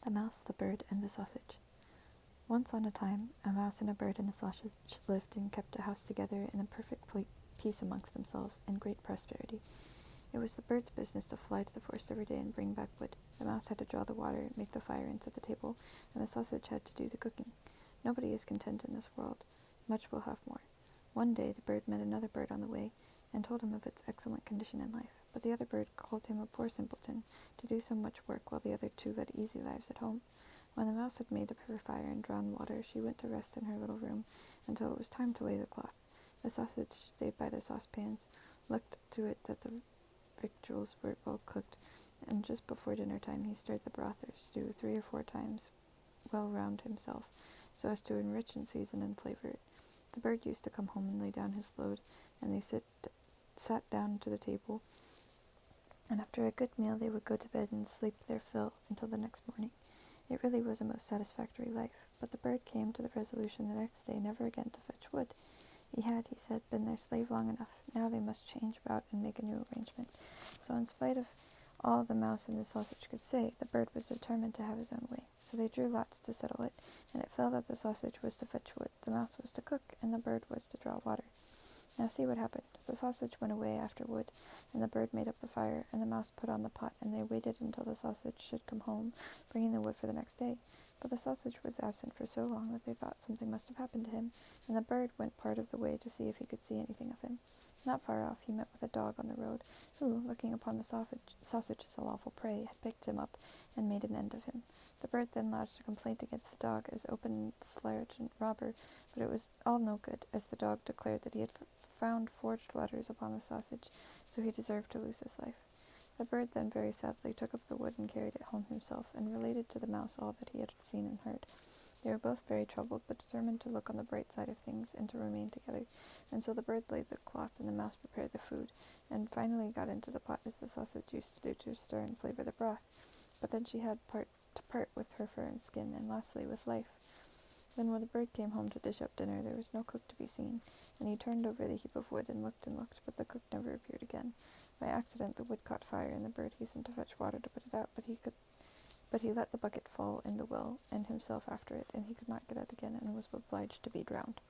The Mouse, the Bird, and the Sausage. Once on a time, a mouse and a bird and a sausage lived and kept a house together in a perfect peace amongst themselves and great prosperity. It was the bird's business to fly to the forest every day and bring back wood. The mouse had to draw the water, make the fire, and set the table, and the sausage had to do the cooking. Nobody is content in this world. Much will have more. One day the bird met another bird on the way, and told him of its excellent condition in life. But the other bird called him a poor simpleton, to do so much work while the other two led easy lives at home. When the mouse had made up her fire and drawn water, she went to rest in her little room until it was time to lay the cloth. The sausage stayed by the saucepans, looked to it that the victuals were well cooked, and just before dinner time he stirred the broth or stew 3 or 4 times well round himself, so as to enrich and season and flavor it. The bird used to come home and lay down his load, and they sat down to the table, and after a good meal they would go to bed and sleep their fill until the next morning. It really was a most satisfactory life, but the bird came to the resolution the next day never again to fetch wood. He had, he said, been their slave long enough. Now they must change about and make a new arrangement. So in spite of all the mouse and the sausage could say, the bird was determined to have his own way. So they drew lots to settle it, and it fell that the sausage was to fetch wood, the mouse was to cook, and the bird was to draw water. Now see what happened. The sausage went away after wood, and the bird made up the fire, and the mouse put on the pot, and they waited until the sausage should come home, bringing the wood for the next day. But the sausage was absent for so long that they thought something must have happened to him, and the bird went part of the way to see if he could see anything of him. Not far off he met with a dog on the road, who, looking upon the sausage as a lawful prey, had picked him up and made an end of him. The bird then lodged a complaint against the dog as open flagrant robber, but it was all no good, as the dog declared that he had found forged letters upon the sausage, so he deserved to lose his life. The bird then very sadly took up the wood and carried it home himself, and related to the mouse all that he had seen and heard. They were both very troubled, but determined to look on the bright side of things and to remain together, and so the bird laid the cloth and the mouse prepared the food, and finally got into the pot as the sausage used to do to stir and flavor the broth. But then she had to part with her fur and skin, and lastly with life. Then when the bird came home to dish up dinner, there was no cook to be seen, and he turned over the heap of wood and looked, but the cook never appeared again. By accident the wood caught fire, and the bird hastened to fetch water to put it out, but he let the bucket fall in the well, and himself after it, and he could not get out again, and was obliged to be drowned.